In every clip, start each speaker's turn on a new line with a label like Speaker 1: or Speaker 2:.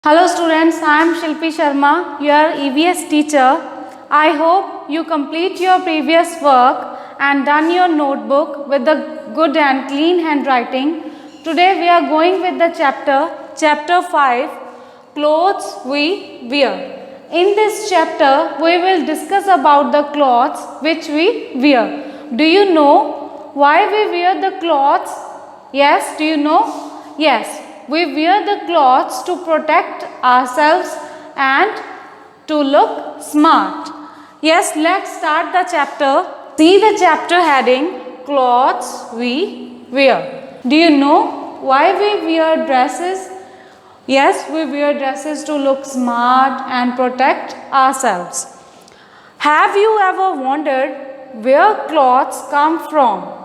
Speaker 1: Hello students, I am Shilpi Sharma, your EVS teacher. I hope you complete your previous work and done your notebook with the good and clean handwriting. Today we are going with the chapter 5, Clothes We Wear. In this chapter we will discuss about the clothes which we wear. Do you know why we wear the clothes? Yes, do you know? Yes. We wear the clothes to protect ourselves and to look smart. Yes, let's start the chapter. See the chapter heading, Clothes We Wear. Do you know why we wear dresses? Yes, we wear dresses to look smart and protect ourselves. Have you ever wondered where clothes come from?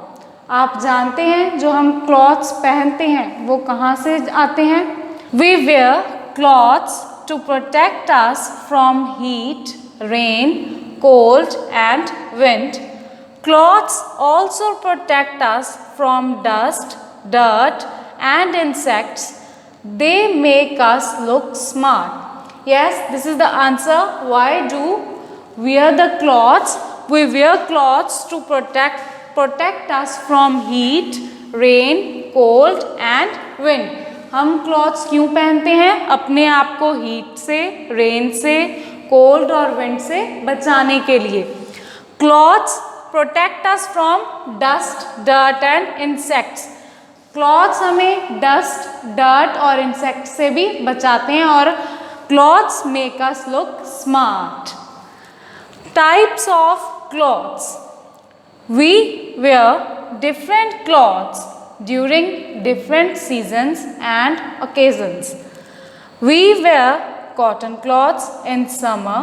Speaker 1: आप जानते हैं जो हम clothes पहनते हैं वो कहाँ से आते हैं? We wear clothes to protect us from heat, rain, cold and wind. Clothes also protect us from dust, dirt and insects. They make us look smart. Yes, this is the answer. Why do we wear the clothes? We wear clothes to protect us from heat, rain, cold and wind. हम clothes क्यों पहनते हैं? अपने आप को heat से, rain से, cold और विंड से बचाने के लिए. Clothes protect us from dust, dirt and insects. Clothes हमें डस्ट, डर्ट और इंसेक्ट से भी बचाते हैं और clothes make us look smart. Types of clothes. We wear different clothes during different seasons and occasions. We wear cotton clothes in summer.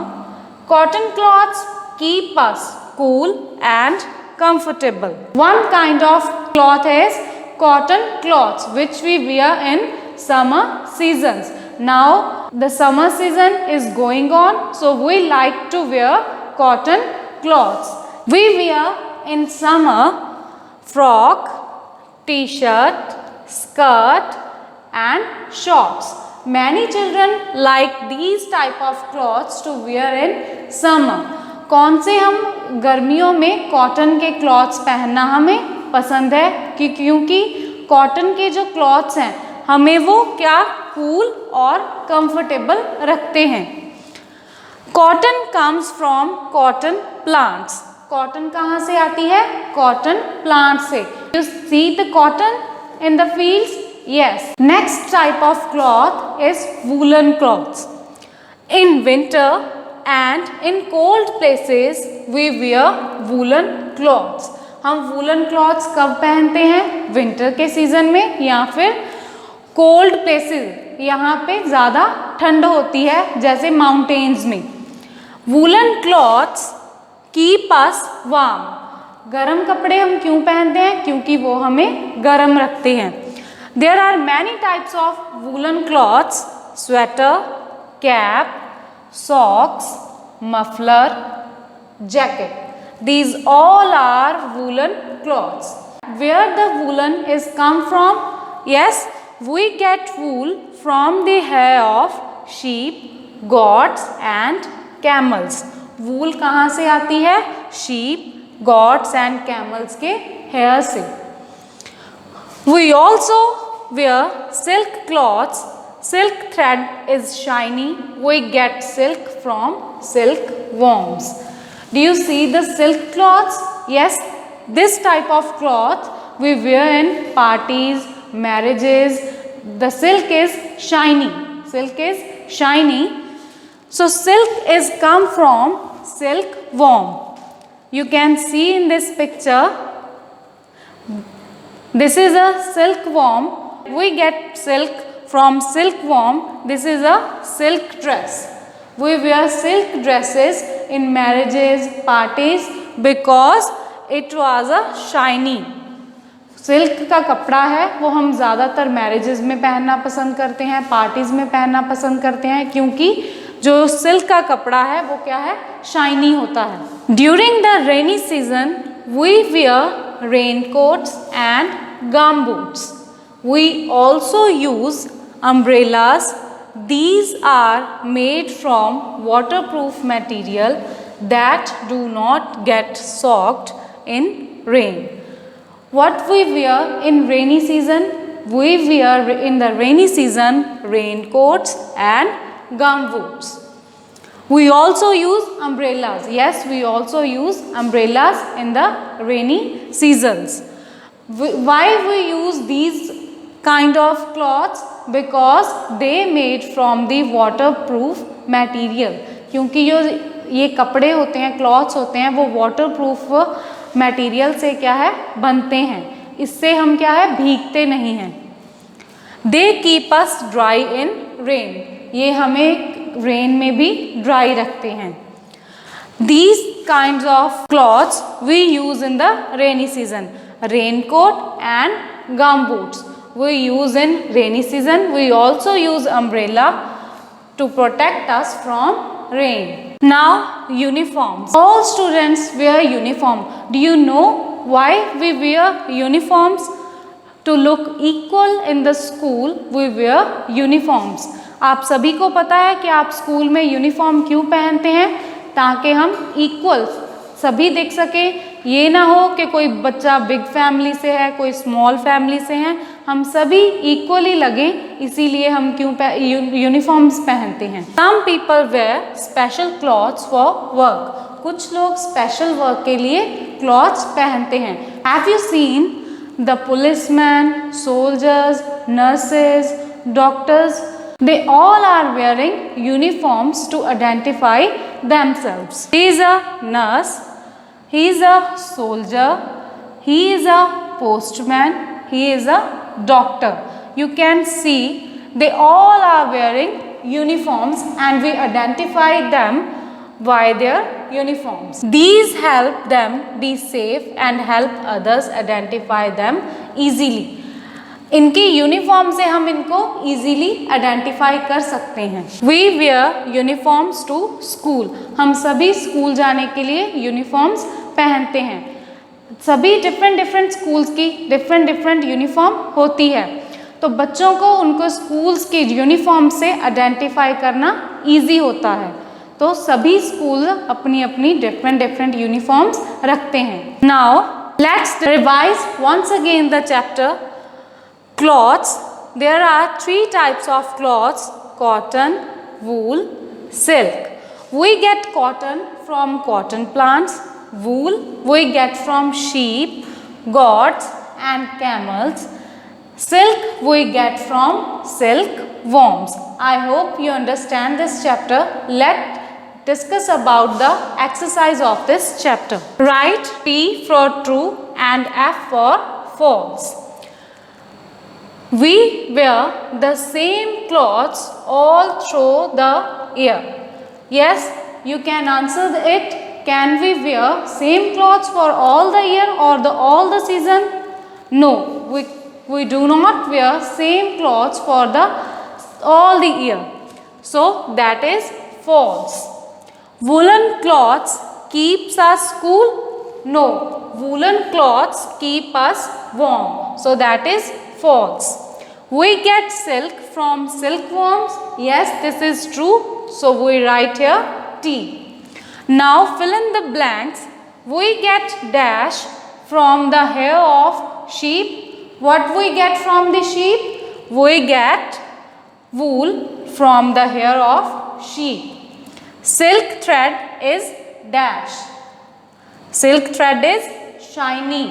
Speaker 1: Cotton clothes keep us cool and comfortable. One kind of cloth is cotton cloths which we wear in summer seasons. Now the summer season is going on, so we like to wear cotton cloths. We wear in summer frock, t-shirt, skirt and shorts. Many children like these type of clothes to wear in summer. कौन से हम गर्मियों में cotton के clothes पहनना हमें पसंद है क्योंकि कॉटन के जो क्लॉथ्स हैं हमें वो क्या कूल और कंफर्टेबल रखते हैं. Cotton comes from cotton plants. Cotton कहाँ से आती है? कॉटन प्लांट से. You see the cotton in the fields? Yes. Next type of cloth is woollen clothes. In winter and in cold places we wear woollen clothes. हम woollen clothes कब पहनते हैं? Winter के सीजन में या फिर cold places, यहाँ पे ज़्यादा ठंड होती है जैसे माउंटेन्स में. Woollen clothes keep us warm. गरम कपड़े हम क्यों पहनते हैं? क्योंकि वो हमें गरम रखते हैं. There are many types of woollen clothes. Sweater, cap, socks, muffler, jacket. These all are woolen cloths. Where the woolen is come from? Yes, we get wool from the hair of sheep, goats and camels. Wool कहाँ से आती है? Sheep, goats and camels के hair से. We also wear silk clothes. Silk thread is shiny. We get silk from silk worms. Do you see the silk cloths? Yes, this type of cloth we wear in parties, marriages. The silk is shiny. Silk is shiny. So silk is come from silkworm. You can see in this picture. This is a silkworm. We get silk from silkworm. This is a silk dress. We wear silk dresses in marriages, parties because it was a shiny. Silk का कपड़ा है वो हम ज़्यादातर marriages में पहनना पसंद करते हैं, पार्टीज़ में पहनना पसंद करते हैं क्योंकि जो सिल्क का कपड़ा है वो क्या है? शाइनी होता है. During the rainy season we wear rain coats and gum boots. We also use umbrellas, these are made from waterproof material that do not get soaked in rain. What we wear in rainy season? We wear in the rainy season raincoats and gumboots. We also use umbrellas. Yes, we also use umbrellas in the rainy seasons. Why we use these kind of cloths? Because they made from the waterproof material. क्योंकि जो ये कपड़े होते हैं, clothes होते हैं, वो waterproof material से क्या है, बनते हैं. इससे हम क्या है, भीगते नहीं हैं. They keep us dry in rain. ये हमें रेन में भी ड्राई रखते हैं. These kinds of cloths we use in the rainy season. Raincoat and gumboots we use in rainy season. We also use umbrella to protect us from rain. Now uniforms. All students wear uniform. Do you know why we wear uniforms? To look equal in the school we wear uniforms. आप सभी को पता है कि आप school में uniform क्यों पहनते हैं? ताकि हम इक्वल सभी देख सके. ये ना हो कि कोई बच्चा बिग फैमिली से है, कोई स्मॉल फैमिली से है, हम सभी इक्वली लगें, इसीलिए हम क्यों यूनिफॉर्म्स पहनते हैं. Some people wear special clothes for work. कुछ लोग स्पेशल वर्क के लिए क्लॉथ्स पहनते हैं. Have you seen the policeman, soldiers, nurses, doctors? They all are wearing uniforms to identify themselves. He is a nurse, he is a soldier, he is a postman, he is a doctor. You can see they all are wearing uniforms and we identify them by their uniforms. These help them be safe and help others identify them easily. इनकी uniform से हम इनको easily identify कर सकते हैं. We wear uniforms to school. हम सभी school जाने के लिए यूनिफॉर्म्स पहनते हैं. सभी डिफरेंट स्कूल्स की डिफरेंट यूनिफॉर्म होती है, तो बच्चों को उनको स्कूल्स की यूनिफॉर्म से आइडेंटिफाई करना ईजी होता है. तो सभी स्कूल अपनी अपनी डिफरेंट यूनिफॉर्म्स रखते हैं. Now let's revise once again the chapter. Cloths. There are 3 types of cloths: cotton, wool, silk. We get cotton from cotton plants. Wool we get from sheep, goats and camels. Silk we get from silkworms. I hope you understand this chapter. Let's discuss about the exercise of this chapter. Write T for true and F for false. We wear the same clothes all through the year. Yes, you can answer it. Can we wear same clothes for all the year or all the season? No, we do not wear same clothes for all the year. So that is false. Woolen cloths keeps us cool? No, woolen cloths keep us warm. So that is false. We get silk from silkworms. Yes, this is true. So we write here T. Now fill in the blanks. We get dash from the hair of sheep. What we get from the sheep? We get wool from the hair of sheep. Silk thread is dash. Silk thread is shiny.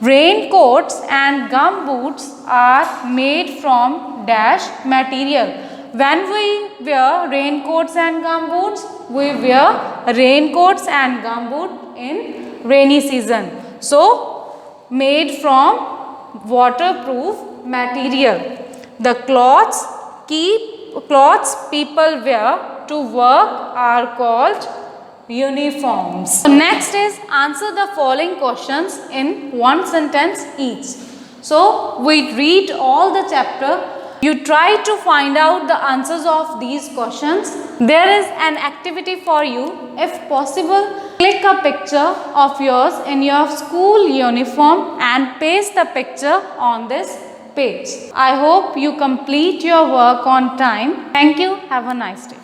Speaker 1: Raincoats and gumboots are made from dash material. When we wear raincoats and gumboots, we wear raincoats and gumboot in rainy season. So, made from waterproof material. The cloths people wear to work are called uniforms. So next is answer the following questions in one sentence each. So we read all the chapter. You try to find out the answers of these questions. There is an activity for you. If possible, click a picture of yours in your school uniform and paste the picture on this page. I hope you complete your work on time. Thank you. Have a nice day.